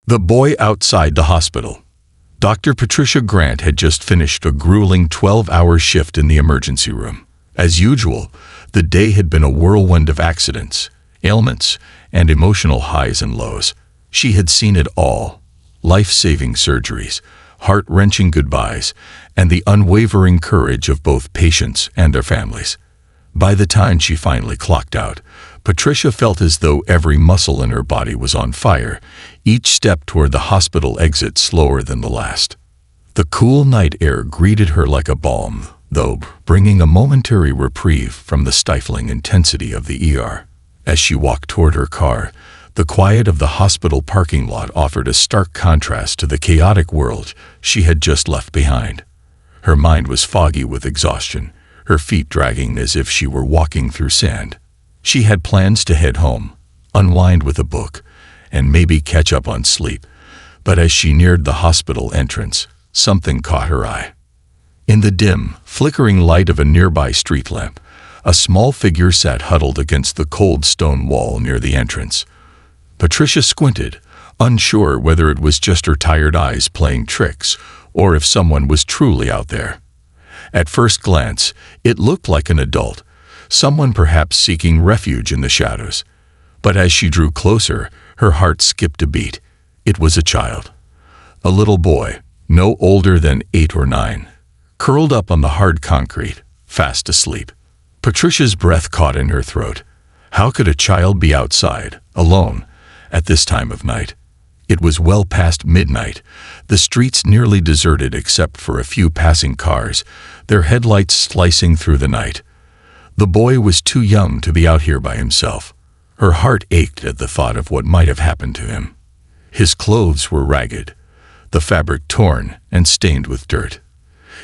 The boy outside the hospital. Dr. Patricia Grant had just finished a grueling 12-hour shift in the emergency room. As usual, the day had been a whirlwind of accidents, ailments, and emotional highs and lows. She had seen it all: life-saving surgeries, heart-wrenching goodbyes, and the unwavering courage of both patients and their families. By the time she finally clocked out, Patricia felt as though every muscle in her body was on fire, each step toward the hospital exit slower than the last. The cool night air greeted her like a balm, though bringing a momentary reprieve from the stifling intensity of the ER. As she walked toward her car, the quiet of the hospital parking lot offered a stark contrast to the chaotic world she had just left behind. Her mind was foggy with exhaustion, her feet dragging as if she were walking through sand. She had plans to head home, unwind with a book, and maybe catch up on sleep, but as she neared the hospital entrance, something caught her eye. In the dim, flickering light of a nearby street lamp, a small figure sat huddled against the cold stone wall near the entrance. Patricia squinted, unsure whether it was just her tired eyes playing tricks or if someone was truly out there. At first glance, it looked like an adult, someone perhaps seeking refuge in the shadows. But as she drew closer, her heart skipped a beat. It was a child. A little boy, no older than 8 or 9, curled up on the hard concrete, fast asleep. Patricia's breath caught in her throat. How could a child be outside, alone, at this time of night? It was well past midnight, the streets nearly deserted except for a few passing cars, their headlights slicing through the night. The boy was too young to be out here by himself. Her heart ached at the thought of what might have happened to him. His clothes were ragged, the fabric torn and stained with dirt.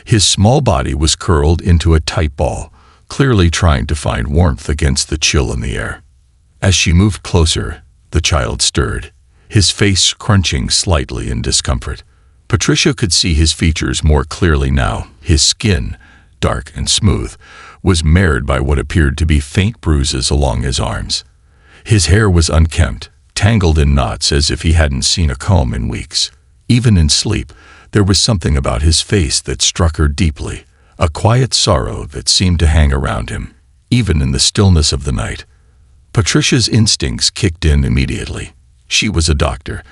His small body was curled into a tight ball, clearly trying to find warmth against the chill in the air. As she moved closer, the child stirred, his face crunching slightly in discomfort. Patricia could see his features more clearly now. His skin, dark and smooth, was marred by what appeared to be faint bruises along his arms. His hair was unkempt, tangled in knots as if he hadn't seen a comb in weeks. Even in sleep, there was something about his face that struck her deeply, a quiet sorrow that seemed to hang around him, even in the stillness of the night. Patricia's instincts kicked in immediately. She was a doctor,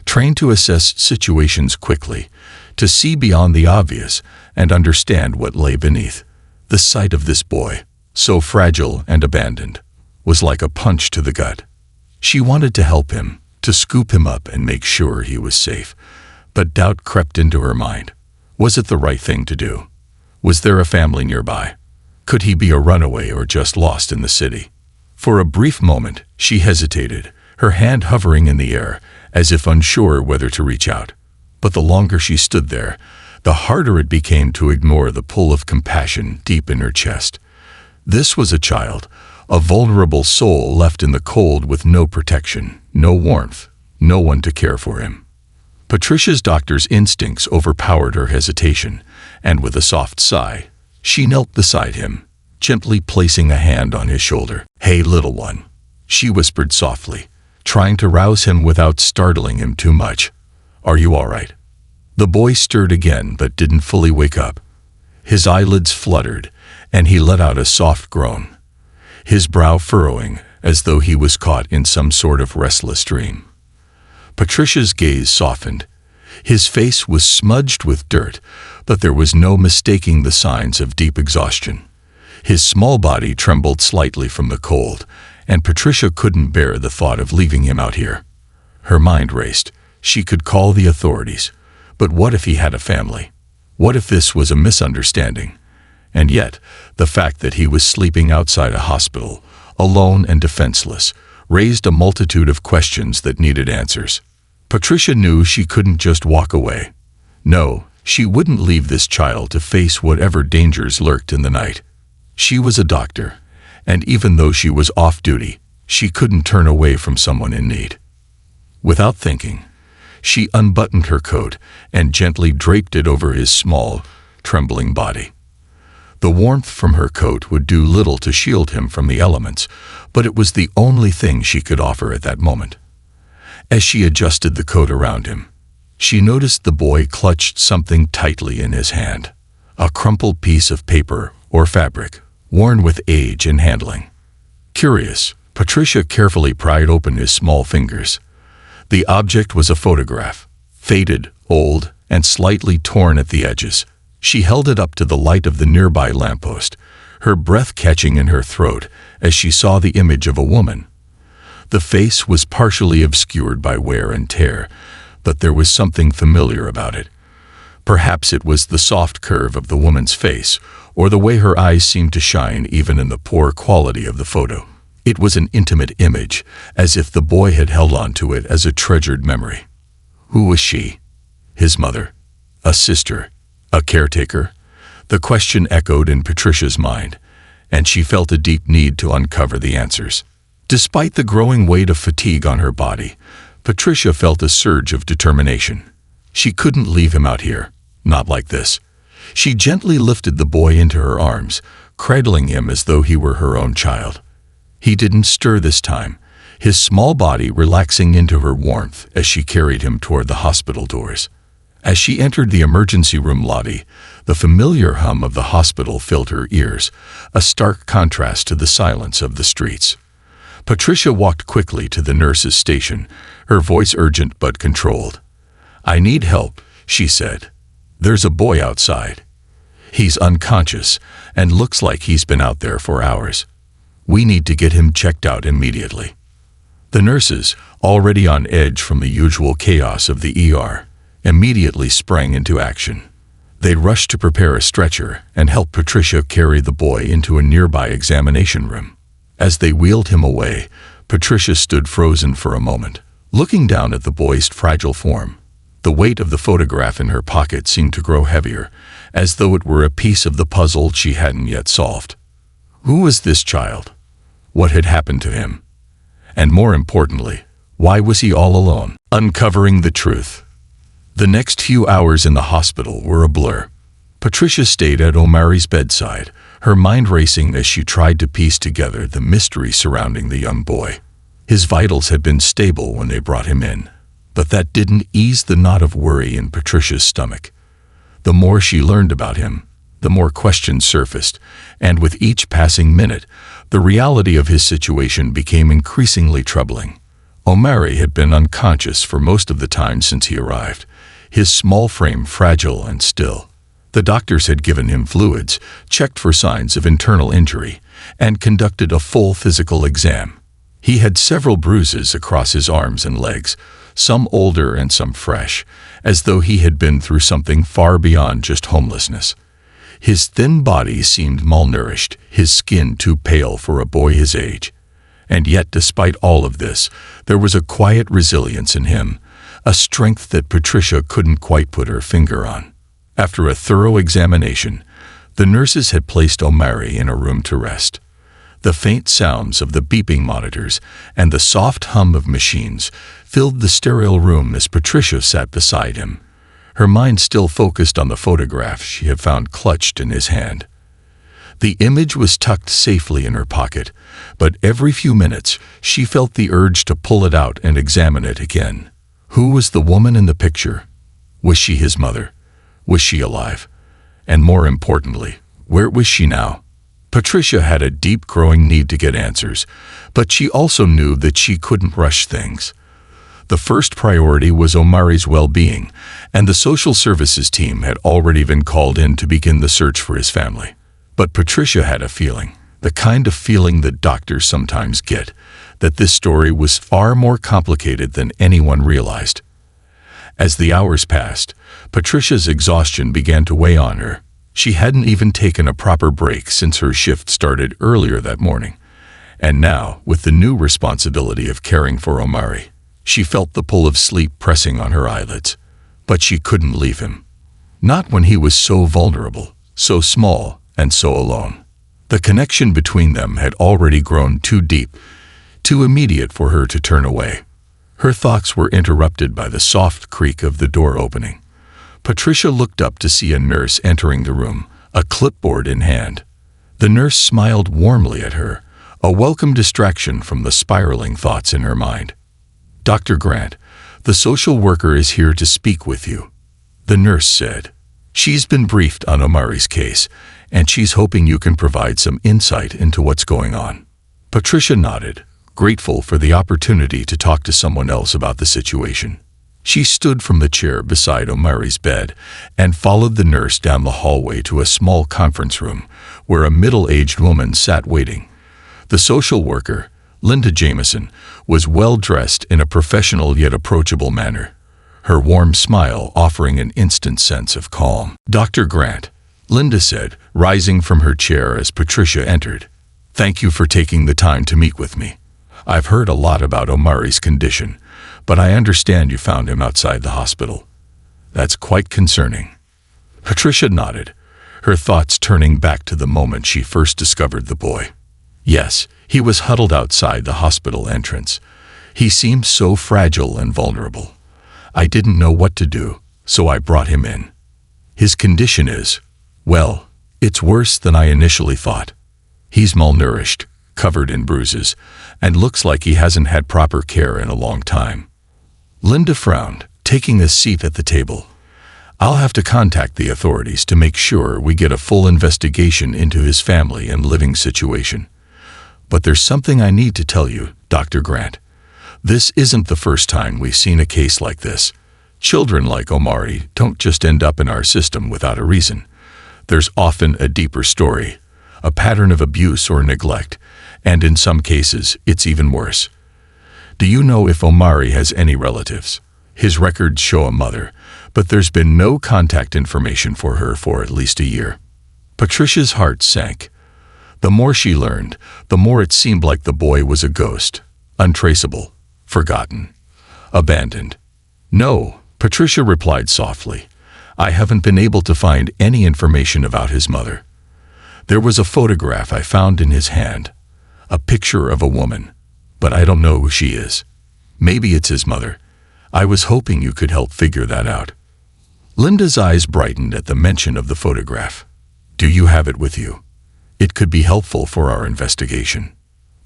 trained to assess situations quickly, to see beyond the obvious and understand what lay beneath. The sight of this boy, so fragile and abandoned, was like a punch to the gut. She wanted to help him, to scoop him up and make sure he was safe, but doubt crept into her mind. Was it the right thing to do? Was there a family nearby? Could he be a runaway or just lost in the city? For a brief moment, she hesitated, her hand hovering in the air, as if unsure whether to reach out. But the longer she stood there, the harder it became to ignore the pull of compassion deep in her chest. This was a child, a vulnerable soul left in the cold with no protection, no warmth, no one to care for him. Patricia's doctor's instincts overpowered her hesitation, and with a soft sigh, she knelt beside him, gently placing a hand on his shoulder. "Hey, little one," she whispered softly, trying to rouse him without startling him too much. "Are you all right?" The boy stirred again but didn't fully wake up. His eyelids fluttered, and he let out a soft groan, his brow furrowing as though he was caught in some sort of restless dream. Patricia's gaze softened. His face was smudged with dirt, but there was no mistaking the signs of deep exhaustion. His small body trembled slightly from the cold, and Patricia couldn't bear the thought of leaving him out here. Her mind raced. She could call the authorities, but what if he had a family? What if this was a misunderstanding? And yet, the fact that he was sleeping outside a hospital, alone and defenseless, raised a multitude of questions that needed answers. Patricia knew she couldn't just walk away. No, she wouldn't leave this child to face whatever dangers lurked in the night. She was a doctor, and even though she was off duty, she couldn't turn away from someone in need. Without thinking, she unbuttoned her coat and gently draped it over his small, trembling body. The warmth from her coat would do little to shield him from the elements, but it was the only thing she could offer at that moment. As she adjusted the coat around him, she noticed the boy clutched something tightly in his hand, a crumpled piece of paper or fabric, worn with age and handling. Curious, Patricia carefully pried open his small fingers. The object was a photograph, faded, old, and slightly torn at the edges. She held it up to the light of the nearby lamppost, her breath catching in her throat as she saw the image of a woman. The face was partially obscured by wear and tear, but there was something familiar about it. Perhaps it was the soft curve of the woman's face, or the way her eyes seemed to shine even in the poor quality of the photo. It was an intimate image, as if the boy had held on to it as a treasured memory. Who was she? His mother? A sister? A caretaker? The question echoed in Patricia's mind, and she felt a deep need to uncover the answers. Despite the growing weight of fatigue on her body, Patricia felt a surge of determination. She couldn't leave him out here, not like this. She gently lifted the boy into her arms, cradling him as though he were her own child. He didn't stir this time, his small body relaxing into her warmth as she carried him toward the hospital doors. As she entered the emergency room lobby, the familiar hum of the hospital filled her ears, a stark contrast to the silence of the streets. Patricia walked quickly to the nurse's station, her voice urgent but controlled. "I need help," she said. "There's a boy outside. He's unconscious and looks like he's been out there for hours. We need to get him checked out immediately." The nurses, already on edge from the usual chaos of the ER, immediately sprang into action. They rushed to prepare a stretcher and help Patricia carry the boy into a nearby examination room. As they wheeled him away, Patricia stood frozen for a moment, looking down at the boy's fragile form. The weight of the photograph in her pocket seemed to grow heavier, as though it were a piece of the puzzle she hadn't yet solved. Who was this child? What had happened to him? And more importantly, why was he all alone? Uncovering the truth. The next few hours in the hospital were a blur. Patricia stayed at Omari's bedside, her mind racing as she tried to piece together the mystery surrounding the young boy. His vitals had been stable when they brought him in, but that didn't ease the knot of worry in Patricia's stomach. The more she learned about him, the more questions surfaced, and with each passing minute, the reality of his situation became increasingly troubling. Omari had been unconscious for most of the time since he arrived, his small frame fragile and still. The doctors had given him fluids, checked for signs of internal injury, and conducted a full physical exam. He had several bruises across his arms and legs, some older and some fresh, as though he had been through something far beyond just homelessness. His thin body seemed malnourished, his skin too pale for a boy his age. And yet, despite all of this, there was a quiet resilience in him, a strength that Patricia couldn't quite put her finger on. After a thorough examination, the nurses had placed Omari in a room to rest. The faint sounds of the beeping monitors and the soft hum of machines filled the sterile room as Patricia sat beside him, her mind still focused on the photograph she had found clutched in his hand. The image was tucked safely in her pocket, but every few minutes she felt the urge to pull it out and examine it again. Who was the woman in the picture? Was she his mother? Was she alive? And more importantly, where was she now? Patricia had a deep growing need to get answers, but she also knew that she couldn't rush things. The first priority was Omari's well-being, and the social services team had already been called in to begin the search for his family. But Patricia had a feeling, the kind of feeling that doctors sometimes get, that this story was far more complicated than anyone realized. As the hours passed, Patricia's exhaustion began to weigh on her. She hadn't even taken a proper break since her shift started earlier that morning. And now, with the new responsibility of caring for Omari, she felt the pull of sleep pressing on her eyelids. But she couldn't leave him. Not when he was so vulnerable, so small, and so alone. The connection between them had already grown too deep, too immediate for her to turn away. Her thoughts were interrupted by the soft creak of the door opening. Patricia looked up to see a nurse entering the room, a clipboard in hand. The nurse smiled warmly at her, a welcome distraction from the spiraling thoughts in her mind. "Dr. Grant, "The social worker is here to speak with you," the nurse said. "She's been briefed on Omari's case, and she's hoping you can provide some insight into what's going on." Patricia nodded, grateful for the opportunity to talk to someone else about the situation. She stood from the chair beside Omari's bed and followed the nurse down the hallway to a small conference room where a middle-aged woman sat waiting. The social worker, Linda Jameson, was well-dressed in a professional yet approachable manner, her warm smile offering an instant sense of calm. "Dr. Grant," Linda said, rising from her chair as Patricia entered. "Thank you for taking the time to meet with me. I've heard a lot about Omari's condition, but I understand you found him outside the hospital. That's quite concerning." Patricia nodded, her thoughts turning back to the moment she first discovered the boy. Yes, he was huddled outside the hospital entrance. He seemed so fragile and vulnerable. I didn't know what to do, so I brought him in. His condition is, well, it's worse than I initially thought. He's malnourished, covered in bruises, and looks like he hasn't had proper care in a long time. Linda frowned, taking a seat at the table. "I'll have to contact the authorities to make sure we get a full investigation into his family and living situation. But there's something I need to tell you, Dr. Grant. This isn't the first time we've seen a case like this. Children like Omari don't just end up in our system without a reason. There's often a deeper story, a pattern of abuse or neglect, and in some cases, it's even worse. Do you know if Omari has any relatives? His records show a mother, but there's been no contact information for her for at least a year." Patricia's heart sank. The more she learned, the more it seemed like the boy was a ghost, untraceable, forgotten, abandoned. "No," Patricia replied softly. "I haven't been able to find any information about his mother. There was a photograph I found in his hand, a picture of a woman, but I don't know who she is. Maybe it's his mother. I was hoping you could help figure that out." Linda's eyes brightened at the mention of the photograph. "Do you have it with you? It could be helpful for our investigation."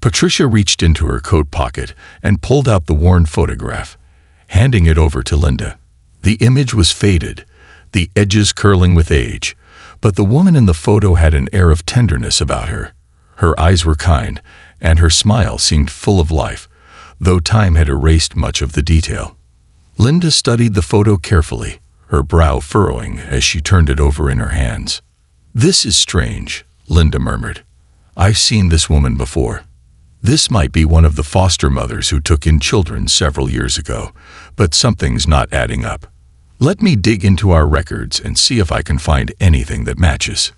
Patricia reached into her coat pocket and pulled out the worn photograph, handing it over to Linda. The image was faded, the edges curling with age, but the woman in the photo had an air of tenderness about her. Her eyes were kind, and her smile seemed full of life, though time had erased much of the detail. Linda studied the photo carefully, her brow furrowing as she turned it over in her hands. "This is strange," Linda murmured. "I've seen this woman before. This might be one of the foster mothers who took in children several years ago, but something's not adding up. Let me dig into our records and see if I can find anything that matches."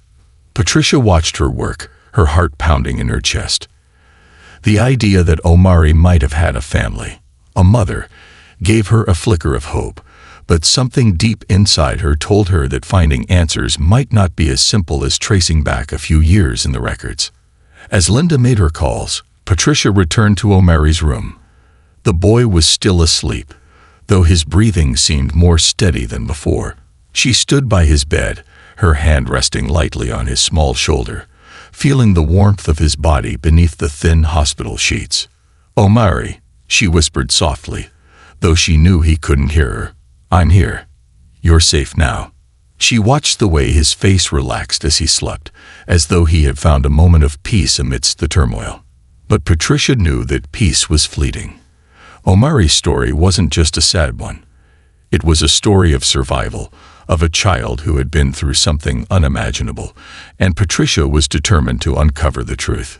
Patricia watched her work, her heart pounding in her chest. The idea that Omari might have had a family, a mother, gave her a flicker of hope, but something deep inside her told her that finding answers might not be as simple as tracing back a few years in the records. As Linda made her calls, Patricia returned to Omari's room. The boy was still asleep, though his breathing seemed more steady than before. She stood by his bed, her hand resting lightly on his small shoulder, feeling the warmth of his body beneath the thin hospital sheets. "Omari," she whispered softly, though she knew he couldn't hear her. "I'm here. You're safe now." She watched the way his face relaxed as he slept, as though he had found a moment of peace amidst the turmoil. But Patricia knew that peace was fleeting. Omari's story wasn't just a sad one. It was a story of survival, of a child who had been through something unimaginable, and Patricia was determined to uncover the truth.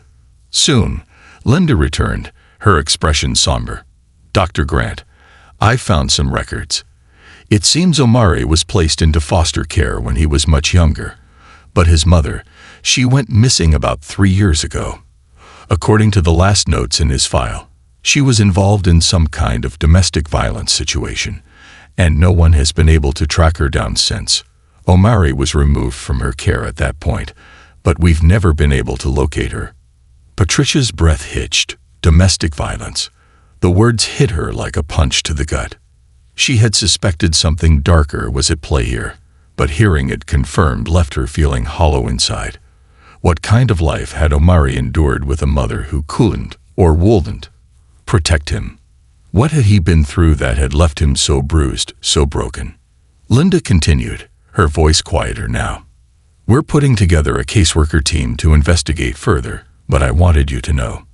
Soon, Linda returned, her expression somber. "Dr. Grant, I found some records. It seems Omari was placed into foster care when he was much younger, but his mother, she went missing about 3 years ago. According to the last notes in his file, she was involved in some kind of domestic violence situation, and no one has been able to track her down since. Omari was removed from her care at that point, but we've never been able to locate her." Patricia's breath hitched. Domestic violence. The words hit her like a punch to the gut. She had suspected something darker was at play here, but hearing it confirmed left her feeling hollow inside. What kind of life had Omari endured with a mother who couldn't, or wouldn't, protect him? What had he been through that had left him so bruised, so broken? Linda continued, her voice quieter now. We're putting together a caseworker team to investigate further, but I wanted you to know.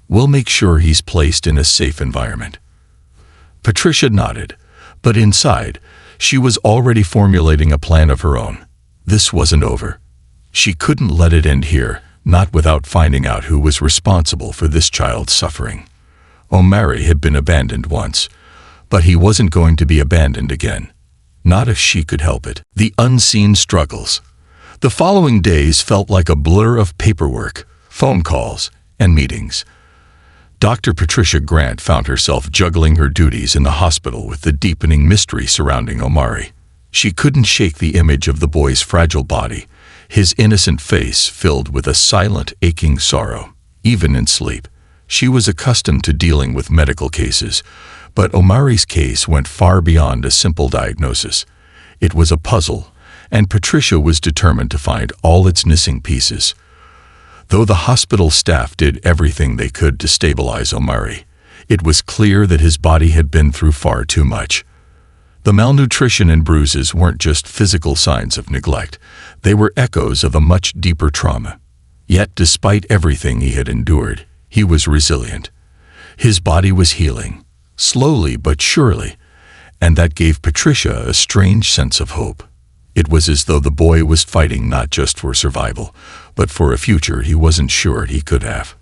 We'll make sure he's placed in a safe environment. Patricia nodded, but inside, she was already formulating a plan of her own. This wasn't over. She couldn't let it end here, not without finding out who was responsible for this child's suffering. Omari had been abandoned once, but he wasn't going to be abandoned again. Not if she could help it. The unseen struggles. The following days felt like a blur of paperwork, phone calls, and meetings. Dr. Patricia Grant found herself juggling her duties in the hospital with the deepening mystery surrounding Omari. She couldn't shake the image of the boy's fragile body, his innocent face filled with a silent, aching sorrow. Even in sleep, she was accustomed to dealing with medical cases, but Omari's case went far beyond a simple diagnosis. It was a puzzle, and Patricia was determined to find all its missing pieces. Though the hospital staff did everything they could to stabilize Omari, it was clear that his body had been through far too much. The malnutrition and bruises weren't just physical signs of neglect, they were echoes of a much deeper trauma. Yet, despite everything he had endured, he was resilient. His body was healing, slowly but surely, and that gave Patricia a strange sense of hope. It was as though the boy was fighting not just for survival, but for a future he wasn't sure he could have.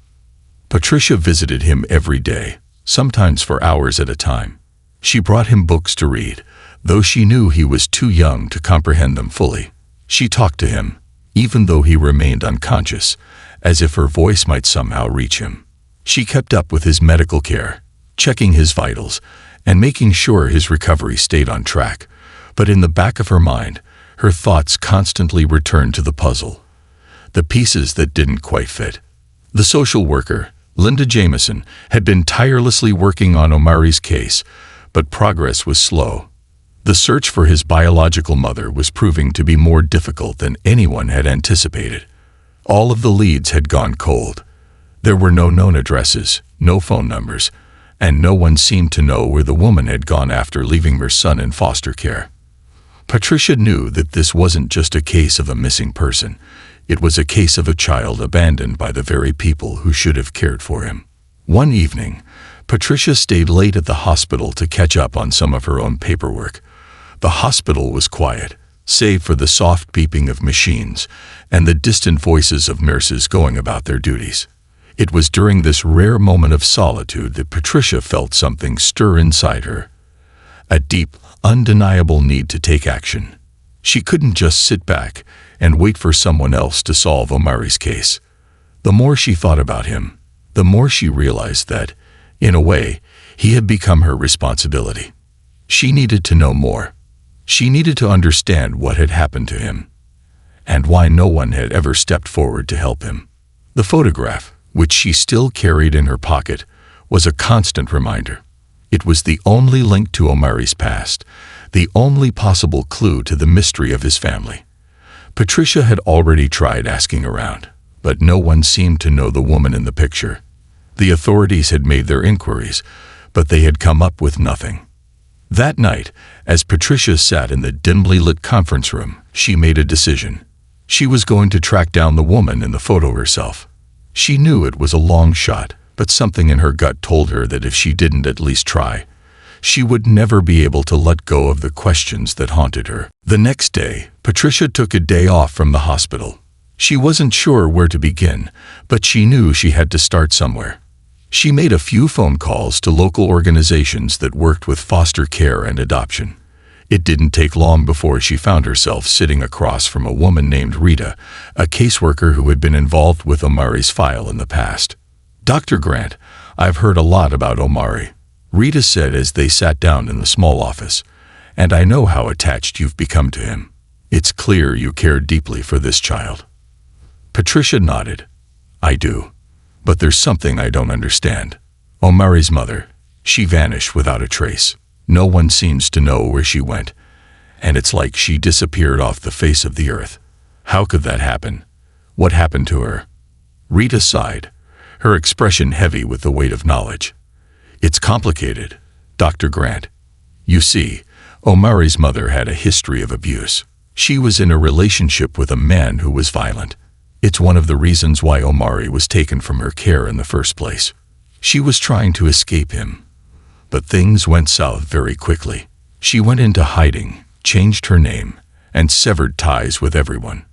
Patricia visited him every day, sometimes for hours at a time. She brought him books to read, though she knew he was too young to comprehend them fully. She talked to him, even though he remained unconscious, as if her voice might somehow reach him. She kept up with his medical care, checking his vitals, and making sure his recovery stayed on track. But in the back of her mind, her thoughts constantly returned to the puzzle, the pieces that didn't quite fit. The social worker, Linda Jameson, had been tirelessly working on Omari's case, but progress was slow. The search for his biological mother was proving to be more difficult than anyone had anticipated. All of the leads had gone cold. There were no known addresses, no phone numbers, and no one seemed to know where the woman had gone after leaving her son in foster care. Patricia knew that this wasn't just a case of a missing person. It was a case of a child abandoned by the very people who should have cared for him. One evening, Patricia stayed late at the hospital to catch up on some of her own paperwork. The hospital was quiet, save for the soft beeping of machines and the distant voices of nurses going about their duties. It was during this rare moment of solitude that Patricia felt something stir inside her. A deep, undeniable need to take action. She couldn't just sit back and wait for someone else to solve Omari's case. The more she thought about him, the more she realized that, in a way, he had become her responsibility. She needed to know more. She needed to understand what had happened to him, and why no one had ever stepped forward to help him. The photograph, which she still carried in her pocket, was a constant reminder. It was the only link to Omari's past, the only possible clue to the mystery of his family. Patricia had already tried asking around, but no one seemed to know the woman in the picture. The authorities had made their inquiries, but they had come up with nothing. That night, as Patricia sat in the dimly lit conference room, she made a decision. She was going to track down the woman in the photo herself. She knew it was a long shot, but something in her gut told her that if she didn't at least try, she would never be able to let go of the questions that haunted her. The next day, Patricia took a day off from the hospital. She wasn't sure where to begin, but she knew she had to start somewhere. She made a few phone calls to local organizations that worked with foster care and adoption. It didn't take long before she found herself sitting across from a woman named Rita, a caseworker who had been involved with Omari's file in the past. "Dr. Grant, I've heard a lot about Omari," Rita said as they sat down in the small office, "and I know how attached you've become to him. It's clear you care deeply for this child." Patricia nodded. "I do. But there's something I don't understand. Omari's mother, she vanished without a trace. No one seems to know where she went, and it's like she disappeared off the face of the earth. How could that happen? What happened to her?" Rita sighed, her expression heavy with the weight of knowledge. "It's complicated, Dr. Grant. You see, Omari's mother had a history of abuse. She was in a relationship with a man who was violent. It's one of the reasons why Omari was taken from her care in the first place. She was trying to escape him. But things went south very quickly. She went into hiding, changed her name, and severed ties with everyone.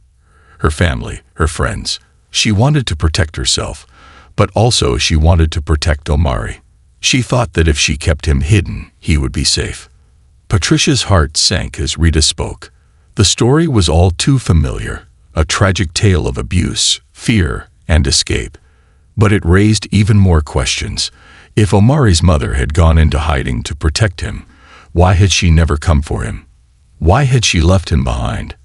Her family, her friends. She wanted to protect herself, but also she wanted to protect Omari. She thought that if she kept him hidden, he would be safe. Patricia's heart sank as Rita spoke. The story was all too familiar, a tragic tale of abuse, fear, and escape. But it raised even more questions. If Omari's mother had gone into hiding to protect him, why had she never come for him? Why had she left him behind?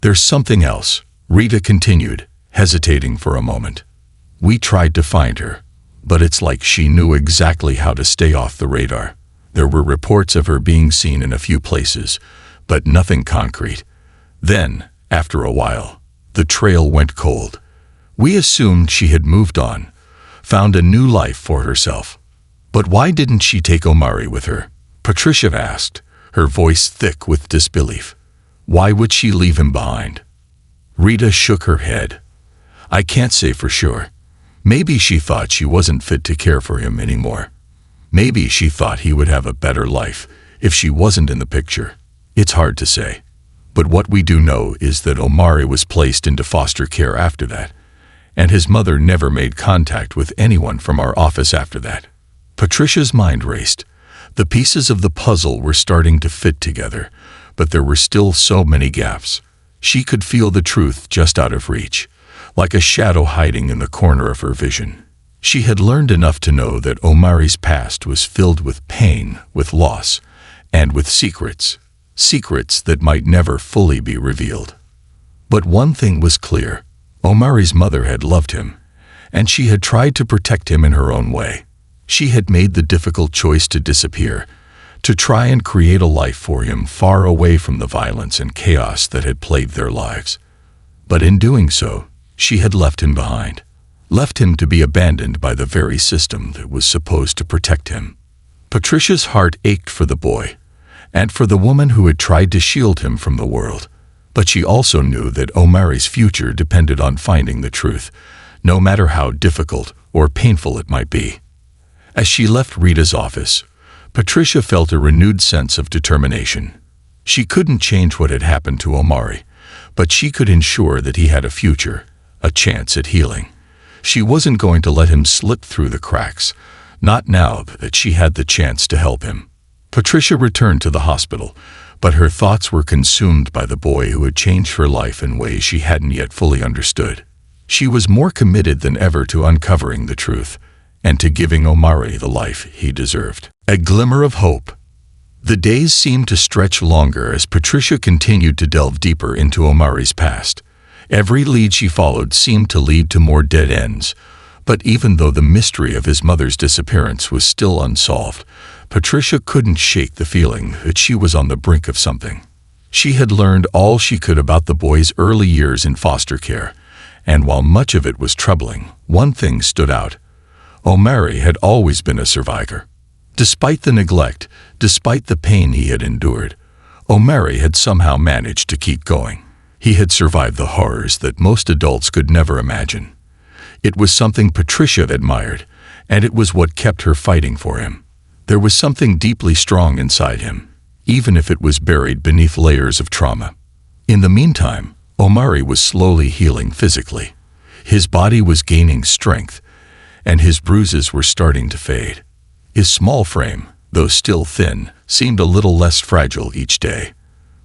There's something else, Rita continued, hesitating for a moment. We tried to find her, but it's like she knew exactly how to stay off the radar. There were reports of her being seen in a few places, but nothing concrete. Then, after a while, the trail went cold. We assumed she had moved on, found a new life for herself. But why didn't she take Omari with her? Patricia asked, her voice thick with disbelief. Why would she leave him behind? Rita shook her head. I can't say for sure. Maybe she thought she wasn't fit to care for him anymore. Maybe she thought he would have a better life if she wasn't in the picture. It's hard to say. But what we do know is that Omari was placed into foster care after that, and his mother never made contact with anyone from our office after that. Patricia's mind raced. The pieces of the puzzle were starting to fit together, but there were still so many gaps. She could feel the truth just out of reach, like a shadow hiding in the corner of her vision. She had learned enough to know that Omari's past was filled with pain, with loss, and with secrets that might never fully be revealed. But one thing was clear. Omari's mother had loved him, and she had tried to protect him in her own way. She had made the difficult choice to disappear, to try and create a life for him far away from the violence and chaos that had plagued their lives. But in doing so, she had left him behind, left him to be abandoned by the very system that was supposed to protect him. Patricia's heart ached for the boy, and for the woman who had tried to shield him from the world. But she also knew that Omari's future depended on finding the truth, no matter how difficult or painful it might be. As she left Rita's office, Patricia felt a renewed sense of determination. She couldn't change what had happened to Omari, but she could ensure that he had a future, a chance at healing. She wasn't going to let him slip through the cracks, not now that she had the chance to help him. Patricia returned to the hospital, but her thoughts were consumed by the boy who had changed her life in ways she hadn't yet fully understood. She was more committed than ever to uncovering the truth, and to giving Omari the life he deserved. A glimmer of hope. The days seemed to stretch longer as Patricia continued to delve deeper into Omari's past. Every lead she followed seemed to lead to more dead ends, but even though the mystery of his mother's disappearance was still unsolved, Patricia couldn't shake the feeling that she was on the brink of something. She had learned all she could about the boy's early years in foster care, and while much of it was troubling, one thing stood out. Omari had always been a survivor. Despite the neglect, despite the pain he had endured, Omari had somehow managed to keep going. He had survived the horrors that most adults could never imagine. It was something Patricia admired, and it was what kept her fighting for him. There was something deeply strong inside him, even if it was buried beneath layers of trauma. In the meantime, Omari was slowly healing physically. His body was gaining strength, and his bruises were starting to fade. His small frame, though still thin, seemed a little less fragile each day.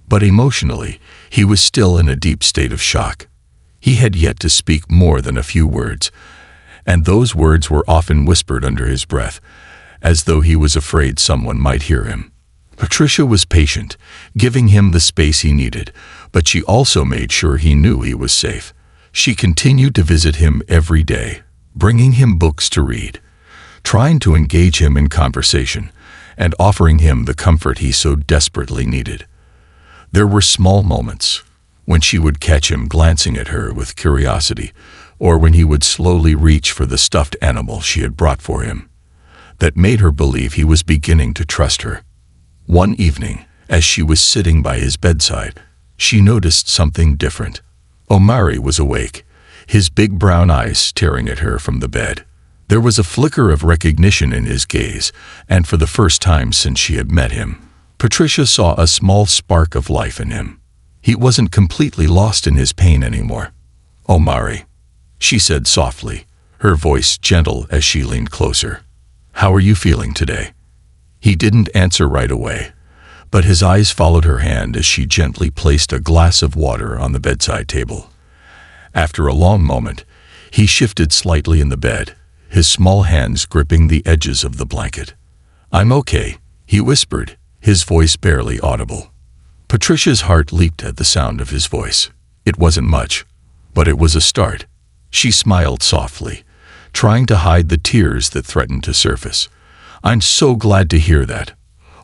But emotionally, he was still in a deep state of shock. He had yet to speak more than a few words, and those words were often whispered under his breath, as though he was afraid someone might hear him. Patricia was patient, giving him the space he needed, but she also made sure he knew he was safe. She continued to visit him every day, bringing him books to read, trying to engage him in conversation, and offering him the comfort he so desperately needed. There were small moments, when she would catch him glancing at her with curiosity, or when he would slowly reach for the stuffed animal she had brought for him. that made her believe he was beginning to trust her. One evening, as she was sitting by his bedside, she noticed something different. Omari was awake, his big brown eyes staring at her from the bed. There was a flicker of recognition in his gaze, and for the first time since she had met him, Patricia saw a small spark of life in him. He wasn't completely lost in his pain anymore. "Omari," she said softly, her voice gentle as she leaned closer. "How are you feeling today?" He didn't answer right away, but his eyes followed her hand as she gently placed a glass of water on the bedside table. After a long moment, he shifted slightly in the bed, his small hands gripping the edges of the blanket. "I'm okay," he whispered, his voice barely audible. Patricia's heart leaped at the sound of his voice. It wasn't much, but it was a start. She smiled softly, trying to hide the tears that threatened to surface. "I'm so glad to hear that,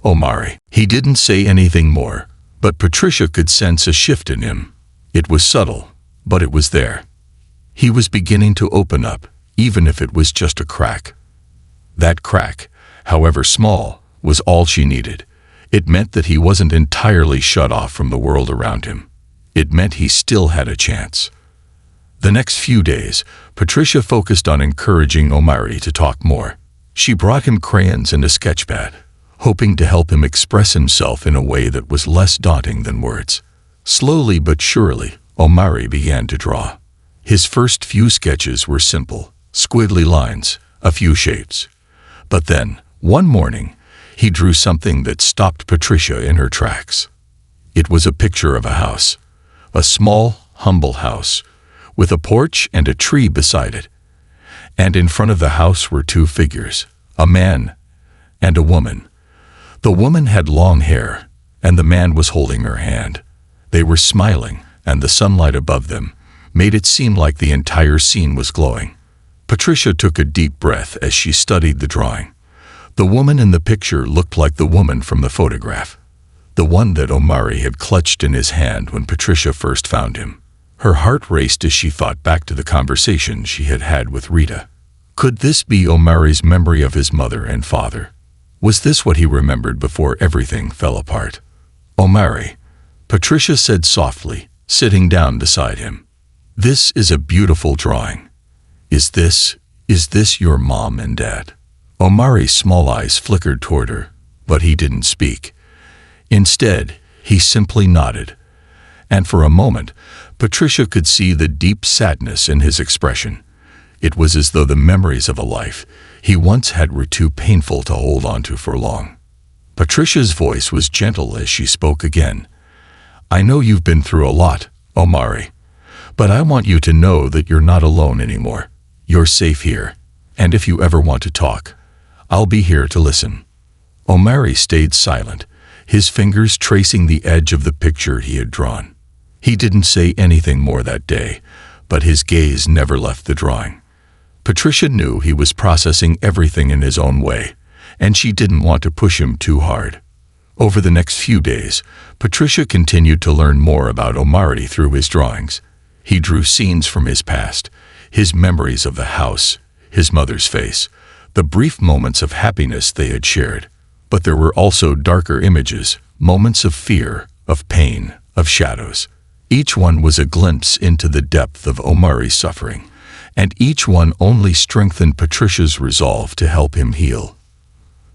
Omari." He didn't say anything more, but Patricia could sense a shift in him. It was subtle, but it was there. He was beginning to open up, even if it was just a crack. That crack, however small, was all she needed. It meant that he wasn't entirely shut off from the world around him. It meant he still had a chance. The next few days, Patricia focused on encouraging Omari to talk more. She brought him crayons and a sketchpad, hoping to help him express himself in a way that was less daunting than words. Slowly but surely, Omari began to draw. His first few sketches were simple, squiggly lines, a few shapes. But then, one morning, he drew something that stopped Patricia in her tracks. It was a picture of a house, a small, humble house, with a porch and a tree beside it. And in front of the house were two figures, a man and a woman. The woman had long hair, and the man was holding her hand. They were smiling, and the sunlight above them made it seem like the entire scene was glowing. Patricia took a deep breath as she studied the drawing. The woman in the picture looked like the woman from the photograph, the one that Omari had clutched in his hand when Patricia first found him. Her heart raced as she thought back to the conversation she had had with Rita. Could this be Omari's memory of his mother and father? Was this what he remembered before everything fell apart? "Omari," Patricia said softly, sitting down beside him. "This is a beautiful drawing. Is this your mom and dad?" Omari's small eyes flickered toward her, but he didn't speak. Instead, he simply nodded. And for a moment, Patricia could see the deep sadness in his expression. It was as though the memories of a life he once had were too painful to hold on to for long. Patricia's voice was gentle as she spoke again. "I know you've been through a lot, Omari, but I want you to know that you're not alone anymore. You're safe here, and if you ever want to talk, I'll be here to listen." Omari stayed silent, his fingers tracing the edge of the picture he had drawn. He didn't say anything more that day, but his gaze never left the drawing. Patricia knew he was processing everything in his own way, and she didn't want to push him too hard. Over the next few days, Patricia continued to learn more about Omari through his drawings. He drew scenes from his past, his memories of the house, his mother's face, the brief moments of happiness they had shared. But there were also darker images, moments of fear, of pain, of shadows. Each one was a glimpse into the depth of Omari's suffering, and each one only strengthened Patricia's resolve to help him heal.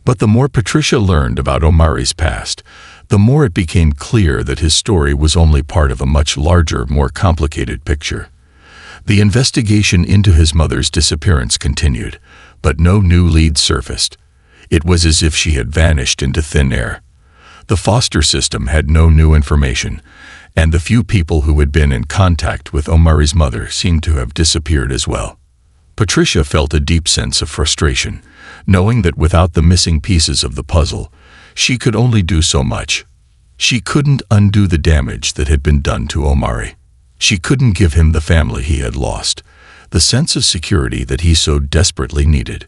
But the more Patricia learned about Omari's past, the more it became clear that his story was only part of a much larger, more complicated picture. The investigation into his mother's disappearance continued, but no new leads surfaced. It was as if she had vanished into thin air. The foster system had no new information, and the few people who had been in contact with Omari's mother seemed to have disappeared as well. Patricia felt a deep sense of frustration, knowing that without the missing pieces of the puzzle, she could only do so much. She couldn't undo the damage that had been done to Omari. She couldn't give him the family he had lost, the sense of security that he so desperately needed.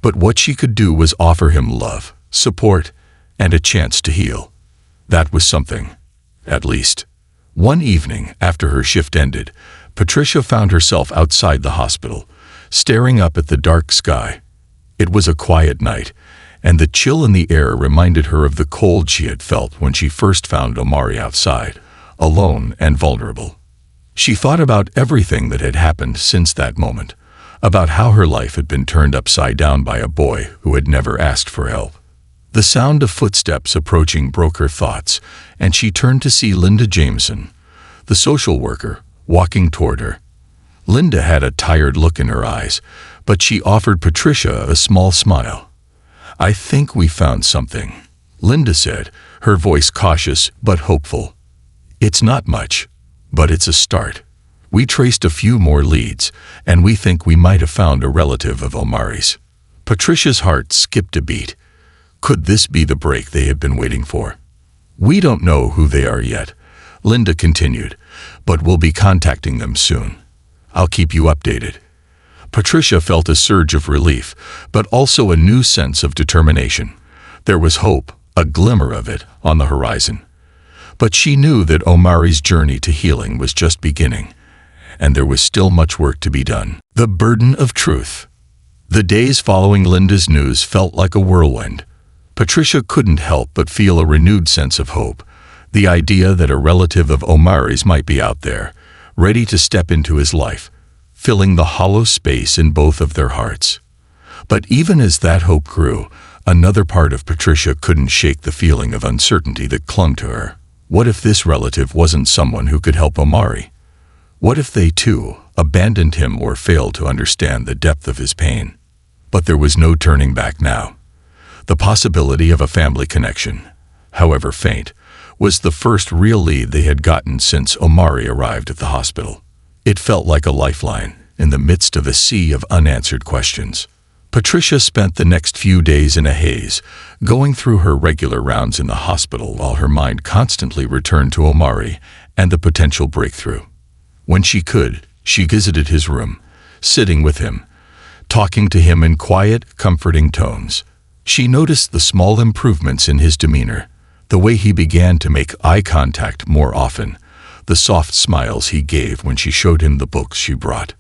But what she could do was offer him love, support, and a chance to heal. That was something, at least. One evening, after her shift ended, Patricia found herself outside the hospital, staring up at the dark sky. It was a quiet night, and the chill in the air reminded her of the cold she had felt when she first found Omari outside, alone and vulnerable. She thought about everything that had happened since that moment, about how her life had been turned upside down by a boy who had never asked for help. The sound of footsteps approaching broke her thoughts, and she turned to see Linda Jameson, the social worker, walking toward her. Linda had a tired look in her eyes, but she offered Patricia a small smile. "I think we found something," Linda said, her voice cautious but hopeful. "It's not much, but it's a start. We traced a few more leads, and we think we might have found a relative of Omari's." Patricia's heart skipped a beat. Could this be the break they had been waiting for? "We don't know who they are yet," Linda continued, "but we'll be contacting them soon. I'll keep you updated." Patricia felt a surge of relief, but also a new sense of determination. There was hope, a glimmer of it, on the horizon. But she knew that Omari's journey to healing was just beginning, and there was still much work to be done. The burden of truth. The days following Linda's news felt like a whirlwind. Patricia couldn't help but feel a renewed sense of hope, the idea that a relative of Omari's might be out there, ready to step into his life, filling the hollow space in both of their hearts. But even as that hope grew, another part of Patricia couldn't shake the feeling of uncertainty that clung to her. What if this relative wasn't someone who could help Omari? What if they, too, abandoned him or failed to understand the depth of his pain? But there was no turning back now. The possibility of a family connection, however faint, was the first real lead they had gotten since Omari arrived at the hospital. It felt like a lifeline in the midst of a sea of unanswered questions. Patricia spent the next few days in a haze, going through her regular rounds in the hospital while her mind constantly returned to Omari and the potential breakthrough. When she could, she visited his room, sitting with him, talking to him in quiet, comforting tones. She noticed the small improvements in his demeanor, the way he began to make eye contact more often, the soft smiles he gave when she showed him the books she brought.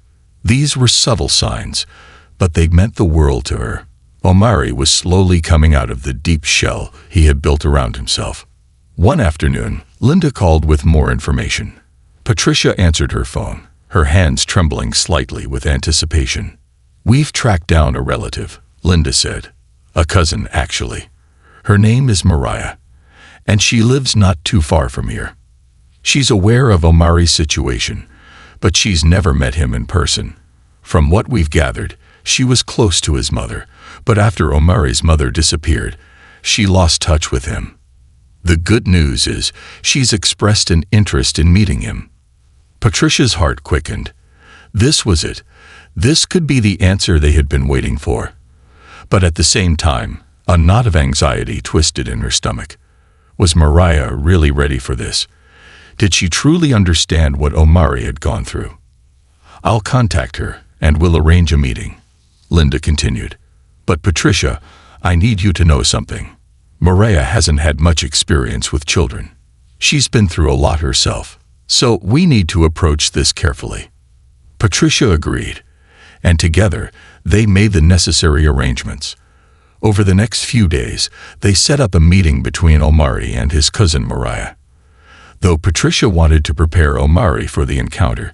These were subtle signs, but they meant the world to her. Omari was slowly coming out of the deep shell he had built around himself. One afternoon, Linda called with more information. Patricia answered her phone, her hands trembling slightly with anticipation. "We've tracked down a relative," Linda said. "A cousin, actually. Her name is Mariah, and she lives not too far from here. She's aware of Omari's situation, but she's never met him in person. From what we've gathered, she was close to his mother, but after Omari's mother disappeared, she lost touch with him. The good news is she's expressed an interest in meeting him." Patricia's heart quickened. This was it. This could be the answer they had been waiting for. But at the same time, a knot of anxiety twisted in her stomach. Was Mariah really ready for this? Did she truly understand what Omari had gone through? "I'll contact her, and we'll arrange a meeting," Linda continued. "But Patricia, I need you to know something. Mariah hasn't had much experience with children. She's been through a lot herself, so we need to approach this carefully." Patricia agreed, and together they made the necessary arrangements. Over the next few days, they set up a meeting between Omari and his cousin Mariah. Though Patricia wanted to prepare Omari for the encounter,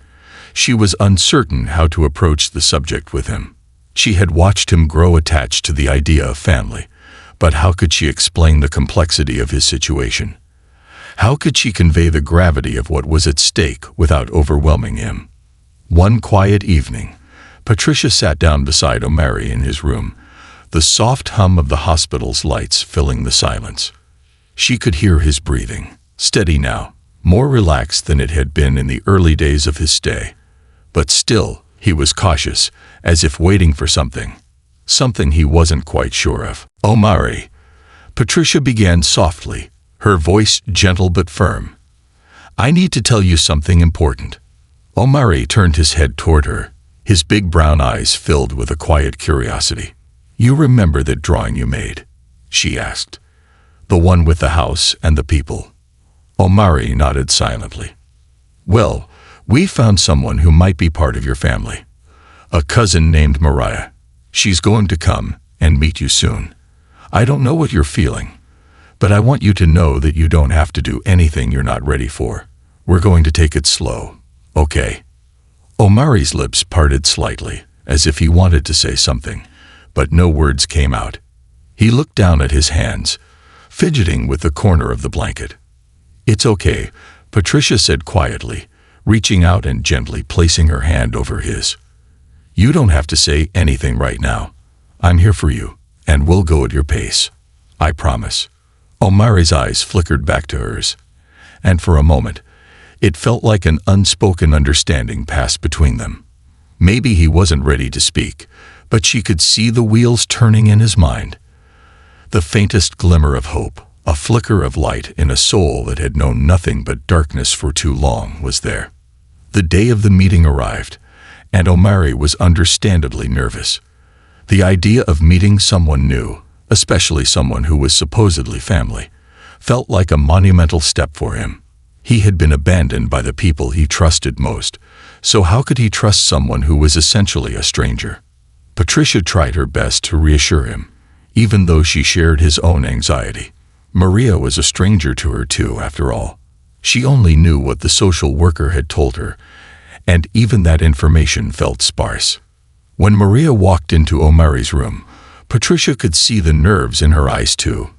she was uncertain how to approach the subject with him. She had watched him grow attached to the idea of family, but how could she explain the complexity of his situation? How could she convey the gravity of what was at stake without overwhelming him? One quiet evening, Patricia sat down beside Omari in his room, the soft hum of the hospital's lights filling the silence. She could hear his breathing, steady now, more relaxed than it had been in the early days of his stay. But still, he was cautious, as if waiting for something he wasn't quite sure of. "Omari," Patricia began softly, her voice gentle but firm. "I need to tell you something important." Omari turned his head toward her, his big brown eyes filled with a quiet curiosity. "You remember that drawing you made?" she asked. "The one with the house and the people?" Omari nodded silently. "Well, we found someone who might be part of your family. A cousin named Mariah. She's going to come, and meet you soon. I don't know what you're feeling, but I want you to know that you don't have to do anything you're not ready for. We're going to take it slow, okay?" Omari's lips parted slightly, as if he wanted to say something, but no words came out. He looked down at his hands, fidgeting with the corner of the blanket. "It's okay," Patricia said quietly, reaching out and gently placing her hand over his. "You don't have to say anything right now. I'm here for you, and we'll go at your pace. I promise." Omari's eyes flickered back to hers, and for a moment, it felt like an unspoken understanding passed between them. Maybe he wasn't ready to speak, but she could see the wheels turning in his mind. The faintest glimmer of hope, a flicker of light in a soul that had known nothing but darkness for too long, was there. The day of the meeting arrived, and Omari was understandably nervous. The idea of meeting someone new, especially someone who was supposedly family, felt like a monumental step for him. He had been abandoned by the people he trusted most, so how could he trust someone who was essentially a stranger? Patricia tried her best to reassure him, even though she shared his own anxiety. Maria was a stranger to her too, after all. She only knew what the social worker had told her, and even that information felt sparse. When Maria walked into Omari's room, Patricia could see the nerves in her eyes too.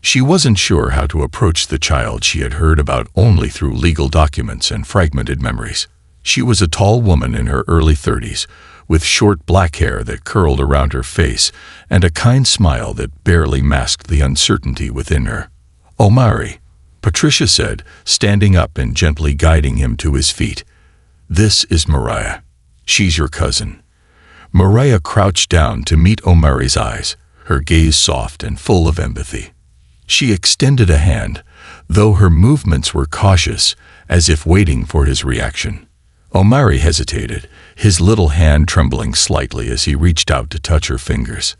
She wasn't sure how to approach the child she had heard about only through legal documents and fragmented memories. She was a tall woman in her early 30s, with short black hair that curled around her face and a kind smile that barely masked the uncertainty within her. "Omari," Patricia said, standing up and gently guiding him to his feet. "This is Maria. She's your cousin." Maria crouched down to meet Omari's eyes, her gaze soft and full of empathy. She extended a hand, though her movements were cautious, as if waiting for his reaction. Omari hesitated, his little hand trembling slightly as he reached out to touch her fingers.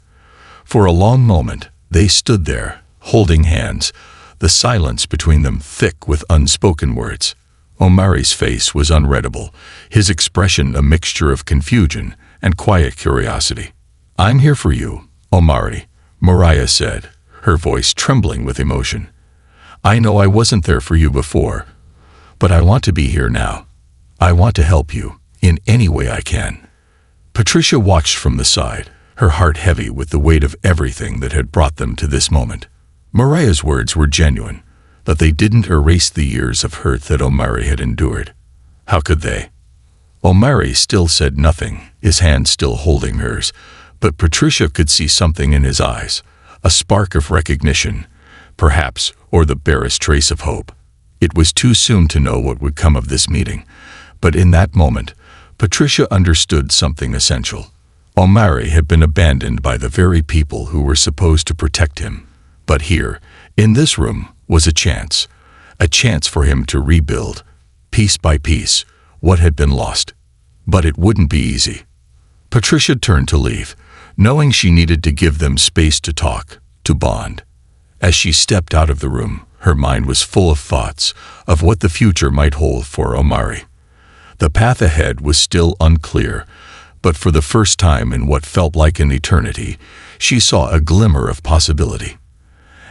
For a long moment, they stood there, holding hands, the silence between them thick with unspoken words. Omari's face was unreadable, his expression a mixture of confusion and quiet curiosity. "I'm here for you, Omari," Maria said, her voice trembling with emotion. "I know I wasn't there for you before, but I want to be here now. I want to help you, in any way I can." Patricia watched from the side, her heart heavy with the weight of everything that had brought them to this moment. Maria's words were genuine, but they didn't erase the years of hurt that Omari had endured. How could they? Omari still said nothing, his hand still holding hers, but Patricia could see something in his eyes, a spark of recognition, perhaps, or the barest trace of hope. It was too soon to know what would come of this meeting, but in that moment, Patricia understood something essential. Omari had been abandoned by the very people who were supposed to protect him. But here, in this room, was a chance for him to rebuild, piece by piece, what had been lost. But it wouldn't be easy. Patricia turned to leave, knowing she needed to give them space to talk, to bond. As she stepped out of the room, her mind was full of thoughts of what the future might hold for Omari. The path ahead was still unclear, but for the first time in what felt like an eternity, she saw a glimmer of possibility.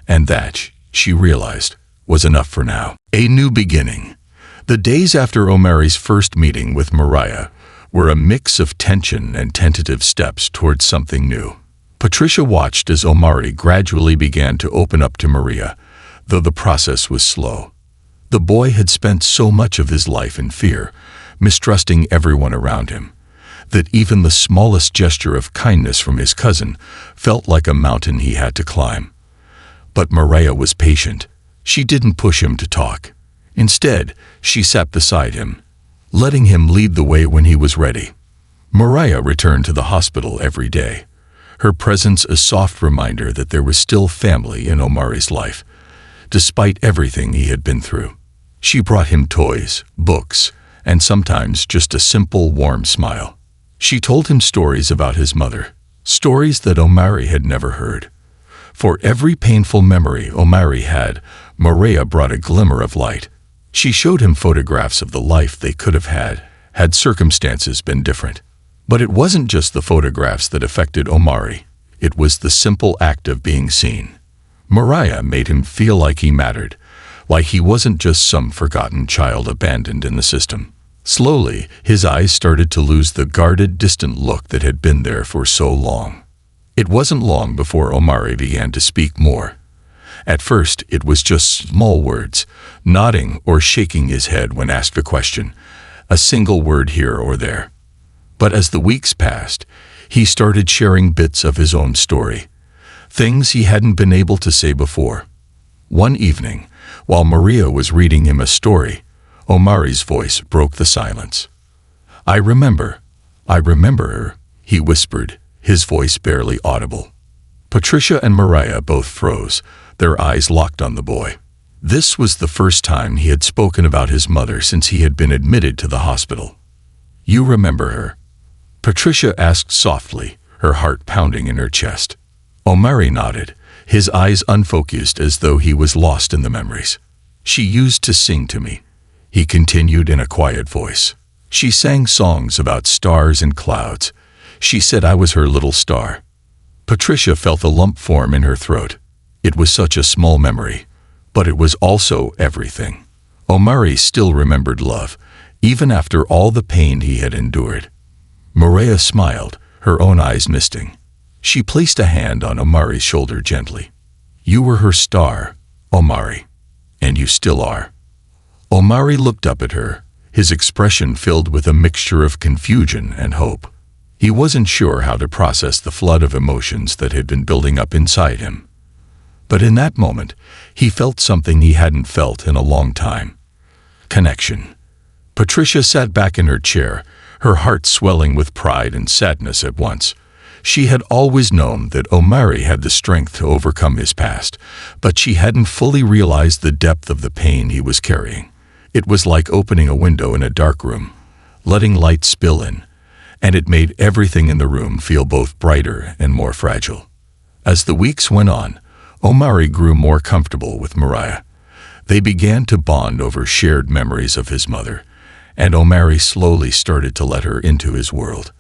And that, she realized, was enough for now. A new beginning. The days after Omari's first meeting with Maria were a mix of tension and tentative steps towards something new. Patricia watched as Omari gradually began to open up to Maria, though the process was slow. The boy had spent so much of his life in fear, mistrusting everyone around him, that even the smallest gesture of kindness from his cousin felt like a mountain he had to climb. But Maria was patient. She didn't push him to talk. Instead, she sat beside him, letting him lead the way when he was ready. Maria returned to the hospital every day, her presence a soft reminder that there was still family in Omari's life, despite everything he had been through. She brought him toys, books, and sometimes just a simple, warm smile. She told him stories about his mother, stories that Omari had never heard. For every painful memory Omari had, Maria brought a glimmer of light. She showed him photographs of the life they could have had circumstances been different. But it wasn't just the photographs that affected Omari. It was the simple act of being seen. Mariah made him feel like he mattered, like he wasn't just some forgotten child abandoned in the system. Slowly, his eyes started to lose the guarded, distant look that had been there for so long. It wasn't long before Omari began to speak more. At first, it was just small words, nodding or shaking his head when asked a question, a single word here or there. But as the weeks passed, he started sharing bits of his own story, things he hadn't been able to say before. One evening, while Maria was reading him a story, Omari's voice broke the silence. I remember her, he whispered, his voice barely audible. Patricia and Mariah both froze, their eyes locked on the boy. This was the first time he had spoken about his mother since he had been admitted to the hospital. You remember her? Patricia asked softly, her heart pounding in her chest. Omari nodded, his eyes unfocused as though he was lost in the memories. She used to sing to me, he continued in a quiet voice. She sang songs about stars and clouds. She said I was her little star. Patricia felt a lump form in her throat. It was such a small memory, but it was also everything. Omari still remembered love, even after all the pain he had endured. Maria smiled, her own eyes misting. She placed a hand on Omari's shoulder gently. You were her star, Omari, and you still are. Omari looked up at her, his expression filled with a mixture of confusion and hope. He wasn't sure how to process the flood of emotions that had been building up inside him. But in that moment, he felt something he hadn't felt in a long time. Connection. Patricia sat back in her chair, her heart swelling with pride and sadness at once. She had always known that Omari had the strength to overcome his past, but she hadn't fully realized the depth of the pain he was carrying. It was like opening a window in a dark room, letting light spill in, and it made everything in the room feel both brighter and more fragile. As the weeks went on, Omari grew more comfortable with Mariah. They began to bond over shared memories of his mother, and Omari slowly started to let her into his world.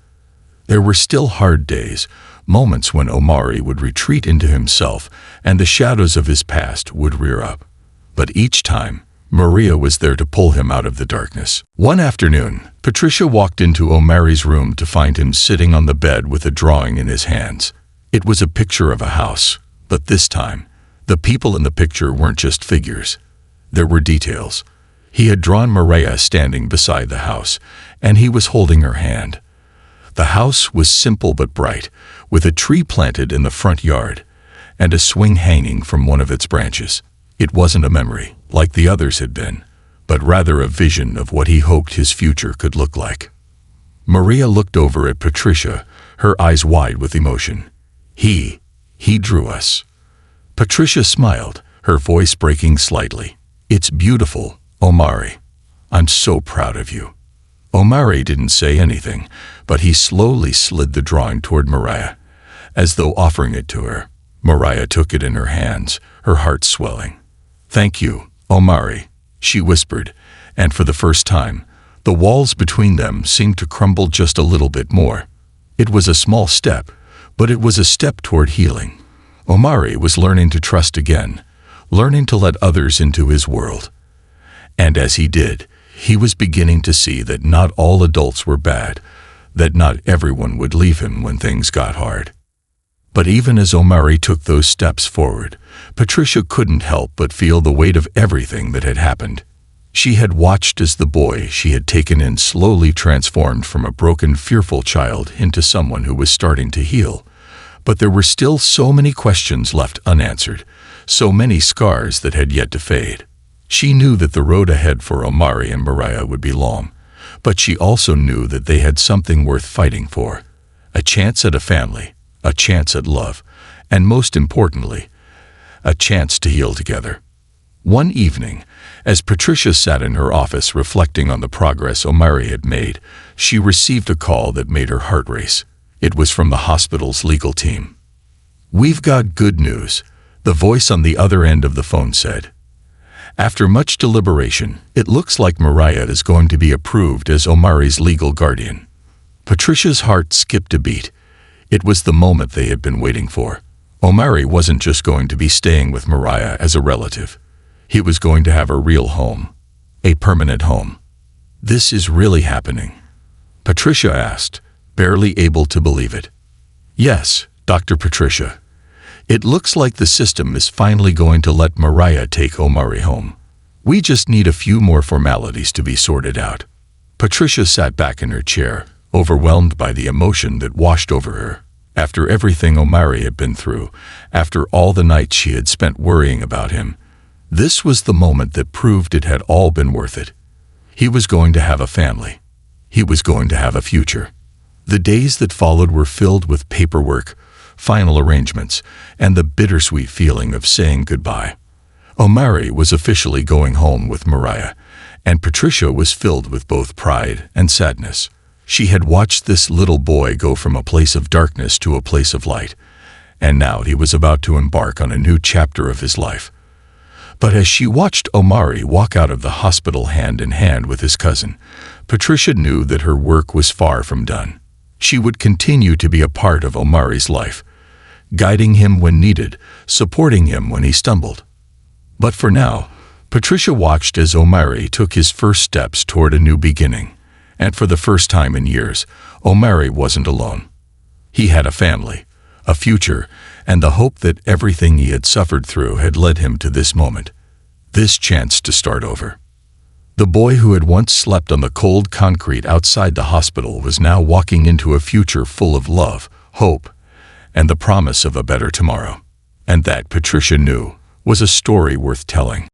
There were still hard days, moments when Omari would retreat into himself and the shadows of his past would rear up. But each time, Maria was there to pull him out of the darkness. One afternoon, Patricia walked into Omari's room to find him sitting on the bed with a drawing in his hands. It was a picture of a house, but this time, the people in the picture weren't just figures. There were details. He had drawn Maria standing beside the house, and he was holding her hand. The house was simple but bright, with a tree planted in the front yard, and a swing hanging from one of its branches. It wasn't a memory, like the others had been, but rather a vision of what he hoped his future could look like. Maria looked over at Patricia, her eyes wide with emotion. He drew us. Patricia smiled, her voice breaking slightly. It's beautiful, Omari. I'm so proud of you. Omari didn't say anything, but he slowly slid the drawing toward Maria, as though offering it to her. Maria took it in her hands, her heart swelling. Thank you, Omari, she whispered, and for the first time, the walls between them seemed to crumble just a little bit more. It was a small step, but it was a step toward healing. Omari was learning to trust again, learning to let others into his world. And as he did, he was beginning to see that not all adults were bad, that not everyone would leave him when things got hard. But even as Omari took those steps forward, Patricia couldn't help but feel the weight of everything that had happened. She had watched as the boy she had taken in slowly transformed from a broken, fearful child into someone who was starting to heal. But there were still so many questions left unanswered, so many scars that had yet to fade. She knew that the road ahead for Omari and Maria would be long, but she also knew that they had something worth fighting for. A chance at a family, a chance at love, and most importantly, a chance to heal together. One evening, as Patricia sat in her office reflecting on the progress Omari had made, she received a call that made her heart race. It was from the hospital's legal team. "We've got good news," the voice on the other end of the phone said. After much deliberation, it looks like Maria is going to be approved as Omari's legal guardian. Patricia's heart skipped a beat. It was the moment they had been waiting for. Omari wasn't just going to be staying with Mariah as a relative. He was going to have a real home, a permanent home. "This is really happening?" Patricia asked, barely able to believe it. "Yes, Dr. Patricia. It looks like the system is finally going to let Mariah take Omari home. We just need a few more formalities to be sorted out." Patricia sat back in her chair, overwhelmed by the emotion that washed over her. After everything Omari had been through, after all the nights she had spent worrying about him, this was the moment that proved it had all been worth it. He was going to have a family. He was going to have a future. The days that followed were filled with paperwork, final arrangements, and the bittersweet feeling of saying goodbye. Omari was officially going home with Mariah, and Patricia was filled with both pride and sadness. She had watched this little boy go from a place of darkness to a place of light, and now he was about to embark on a new chapter of his life. But as she watched Omari walk out of the hospital hand in hand with his cousin, Patricia knew that her work was far from done. She would continue to be a part of Omari's life, guiding him when needed, supporting him when he stumbled. But for now, Patricia watched as Omari took his first steps toward a new beginning. And for the first time in years, Omari wasn't alone. He had a family, a future, and the hope that everything he had suffered through had led him to this moment, this chance to start over. The boy who had once slept on the cold concrete outside the hospital was now walking into a future full of love, hope, and the promise of a better tomorrow. And that, Patricia knew, was a story worth telling.